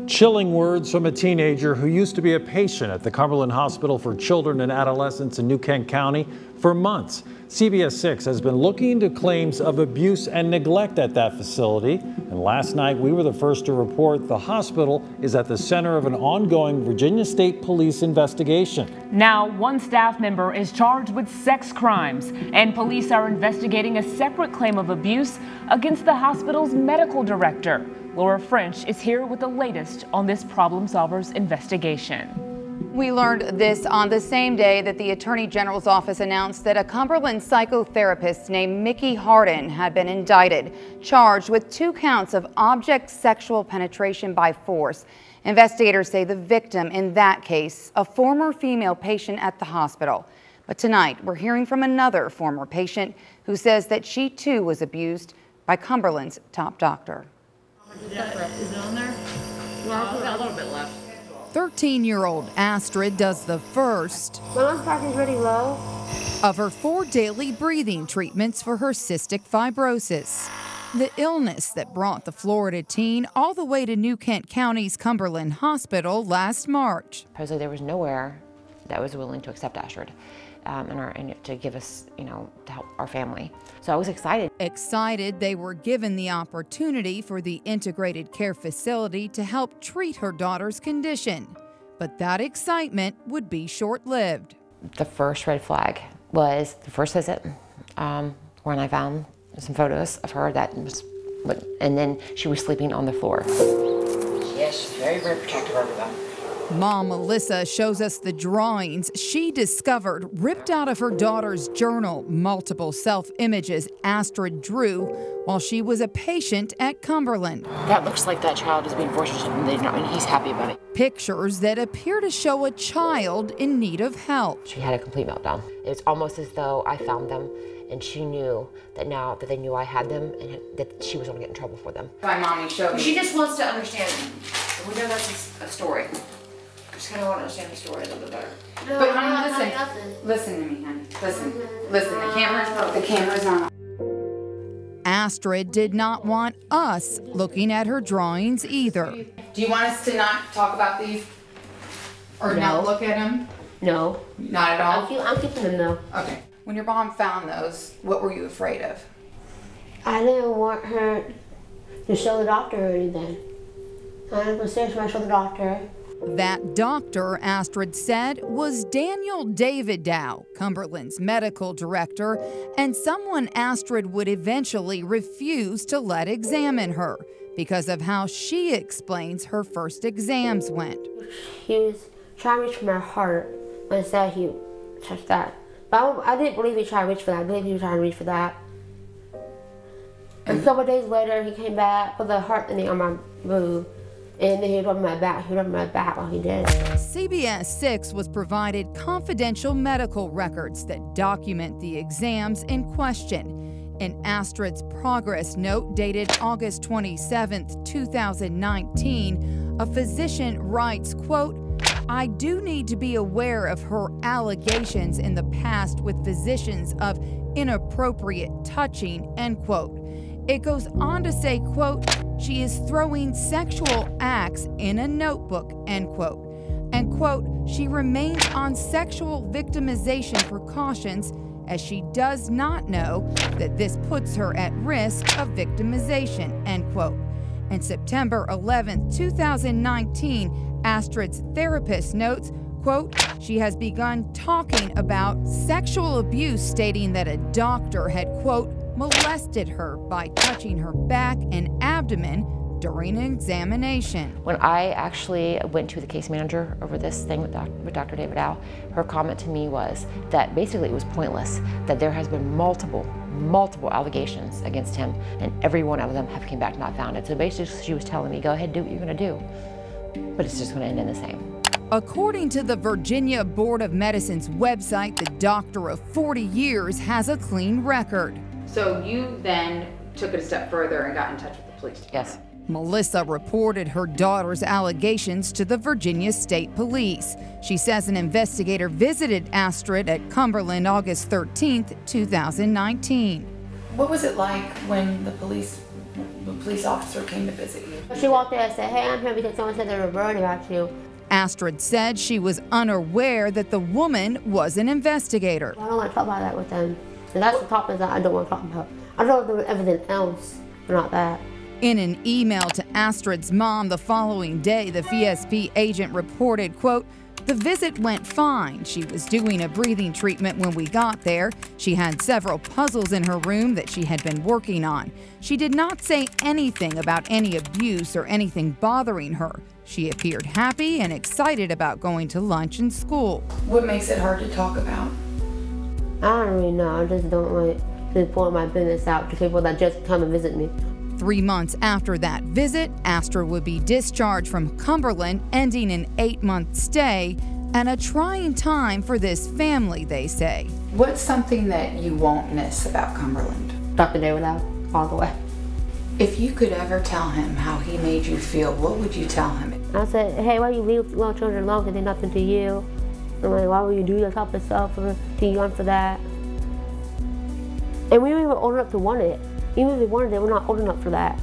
Chilling words from a teenager who used to be a patient at the Cumberland Hospital for Children and Adolescents in New Kent County for months. CBS 6 has been looking into claims of abuse and neglect at that facility. And last night, we were the first to report the hospital is at the center of an ongoing Virginia State Police investigation. Now, one staff member is charged with sex crimes, and police are investigating a separate claim of abuse against the hospital's medical director. Laura French is here with the latest on this Problem Solvers investigation. We learned this on the same day that the Attorney General's office announced that a Cumberland psychotherapist named Mickey Hardin had been indicted, charged with 2 counts of object sexual penetration by force. Investigators say the victim in that case, a former female patient at the hospital. But tonight, we're hearing from another former patient who says that she too was abused by Cumberland's top doctor. Is it on there? Well, I've got a little bit left. 13-year-old Astrid does the first My lung pressure's really low of her 4 daily breathing treatments for her cystic fibrosis, the illness that brought the Florida teen all the way to New Kent County's Cumberland Hospital last March. Supposedly there was nowhere that was willing to accept Astrid and to give us, to help our family. So I was excited. Excited they were given the opportunity for the integrated care facility to help treat her daughter's condition. But that excitement would be short-lived. The first red flag was the first visit when I found some photos of her and then she was sleeping on the floor. Yes, very, very protective over them. Mom Melissa shows us the drawings she discovered ripped out of her daughter's journal, multiple self-images Astrid drew while she was a patient at Cumberland. That looks like that child is being forced and he's happy about it. Pictures that appear to show a child in need of help. She had a complete meltdown. It's almost as though I found them and she knew that now that they knew I had them and that she was going to get in trouble for them. My mommy showed me. She just wants to understand. We know that's a story. Just kind of want to understand the story a little bit better. No, But honey, listen to me, honey. Listen, the camera's on. Astrid did not want us looking at her drawings either. Do you want us to not talk about these? Or not look at them? No. Not at all? I'm keeping them though. Okay. When your mom found those, what were you afraid of? I didn't want her to show the doctor or anything. I was serious when I showed the doctor. That doctor, Astrid said, was Daniel Davidow, Cumberland's medical director, and someone Astrid would eventually refuse to let examine her because of how she explains her first exams went. He was trying to reach for my heart when I said he touched that. But I didn't believe he was trying to reach for that. I believe he was trying to reach for that. And a couple of days later, he came back, put the heart thing on my boob. And then he rubbed my back. He rubbed my back while he did it. CBS 6 was provided confidential medical records that document the exams in question. In Astrid's progress note dated August 27, 2019, a physician writes, quote, "I do need to be aware of her allegations in the past with physicians of inappropriate touching," end quote. It goes on to say, quote, "She is throwing sexual acts in a notebook," end quote. And quote, "She remains on sexual victimization precautions as she does not know that this puts her at risk of victimization," end quote. And September 11, 2019, Astrid's therapist notes, quote, "She has begun talking about sexual abuse, stating that a doctor had, quote, molested her by touching her back and abdomen during an examination." When I actually went to the case manager over this thing with Dr. Davidow, her comment to me was that basically it was pointless, that there has been multiple allegations against him, and every one of them have came back not founded. So basically she was telling me, go ahead, do what you're gonna do, but it's just gonna end in the same. According to the Virginia Board of Medicine's website, the doctor of 40 years has a clean record. So you then took it a step further and got in touch with the police department? Yes. Melissa reported her daughter's allegations to the Virginia State Police. She says an investigator visited Astrid at Cumberland August 13, 2019. What was it like when the police officer came to visit you? She walked in and said, "Hey, I'm here because someone said they were worried about you." Astrid said she was unaware that the woman was an investigator. I don't want to talk about that with them. And that's the topic that I don't want to talk about. I don't know if there was everything else, but not that. In an email to Astrid's mom the following day, the VSP agent reported, quote, "The visit went fine. She was doing a breathing treatment when we got there. She had several puzzles in her room that she had been working on. She did not say anything about any abuse or anything bothering her. She appeared happy and excited about going to lunch and school." What makes it hard to talk about? I don't really know. I just don't like to pour my business out to people that just come and visit me. 3 months after that visit, Astrid would be discharged from Cumberland, ending an 8-month stay and a trying time for this family, they say. What's something that you won't miss about Cumberland? Dr. David out all the way. If you could ever tell him how he made you feel, what would you tell him? I said, "Hey, why you leave little children alone because they're nothing to you? I'm like, why would you do that type of stuff or too young for that?" And we weren't even old enough to want it. Even if we wanted it, we're not old enough for that.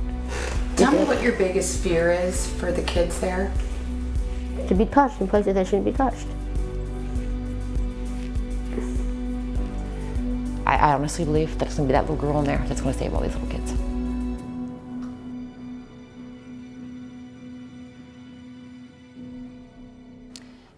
Tell me what your biggest fear is for the kids there. To be touched in places that shouldn't be touched. I honestly believe that it's going to be that little girl in there that's going to save all these little kids.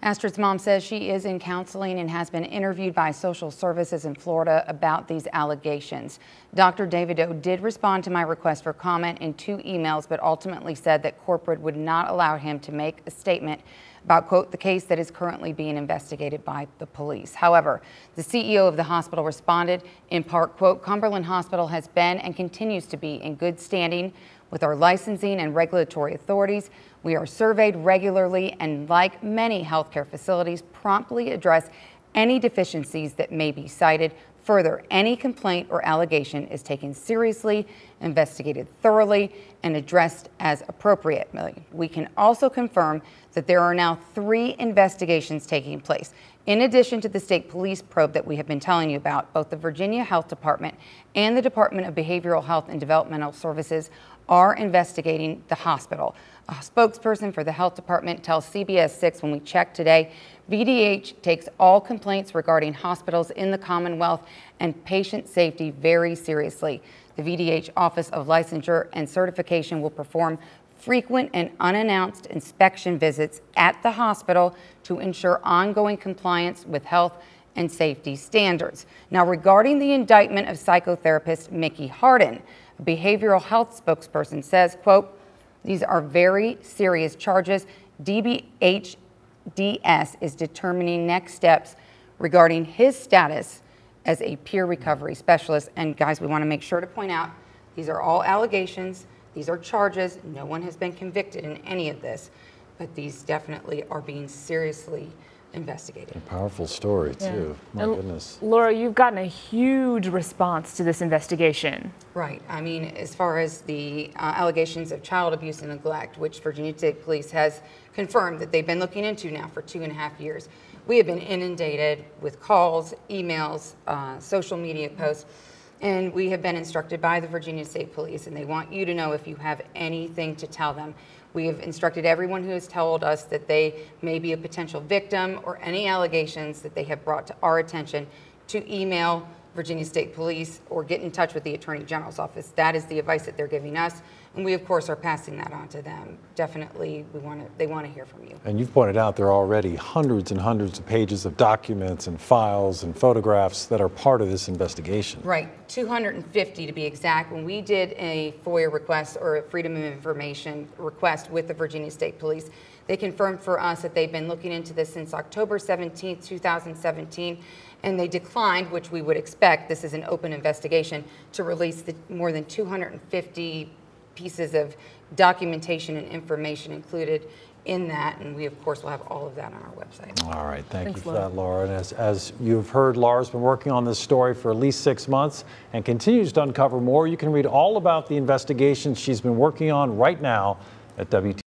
Astrid's mom says she is in counseling and has been interviewed by social services in Florida about these allegations. Dr. Davidow did respond to my request for comment in 2 emails, but ultimately said that corporate would not allow him to make a statement about, quote, the case that is currently being investigated by the police. However, the CEO of the hospital responded in part, quote, "Cumberland Hospital has been and continues to be in good standing with our licensing and regulatory authorities. We are surveyed regularly and, like many healthcare facilities, promptly address any deficiencies that may be cited. Further, any complaint or allegation is taken seriously, investigated thoroughly, and addressed as appropriate. We can also confirm that there are now 3 investigations taking place. In addition to the state police probe that we have been telling you about, both the Virginia Health Department and the Department of Behavioral Health and Developmental Services are investigating the hospital." A spokesperson for the health department tells CBS 6 when we checked today, VDH takes all complaints regarding hospitals in the Commonwealth and patient safety very seriously. The VDH Office of Licensure and Certification will perform frequent and unannounced inspection visits at the hospital to ensure ongoing compliance with health and safety standards. Now, regarding the indictment of psychotherapist Mickey Hardin, a behavioral health spokesperson says, quote, "These are very serious charges. DBHDS is determining next steps regarding his status as a peer recovery specialist." And guys, we want to make sure to point out, these are all allegations. These are charges. No one has been convicted in any of this, but these definitely are being seriously investigated. A powerful story, too. My goodness. Laura, you've gotten a huge response to this investigation. Right. I mean, as far as the allegations of child abuse and neglect, which Virginia State Police has confirmed that they've been looking into now for 2.5 years, we have been inundated with calls, emails, social media posts, and we have been instructed by the Virginia State Police, and they want you to know if you have anything to tell them. We have instructed everyone who has told us that they may be a potential victim or any allegations that they have brought to our attention to email Virginia State Police or get in touch with the Attorney General's office. That is the advice that they're giving us, and we of course are passing that on to them. Definitely, they want to hear from you. And you've pointed out there are already hundreds and hundreds of pages of documents and files and photographs that are part of this investigation. Right, 250 to be exact. When we did a FOIA request or a Freedom of Information request with the Virginia State Police, they confirmed for us that they've been looking into this since October 17, 2017, and they declined, which we would expect, this is an open investigation, to release the more than 250 pieces of documentation and information included in that, and we of course will have all of that on our website. All right, thank you for that, Laura. And as you've heard, Laura's been working on this story for at least 6 months and continues to uncover more. You can read all about the investigation she's been working on right now at WT.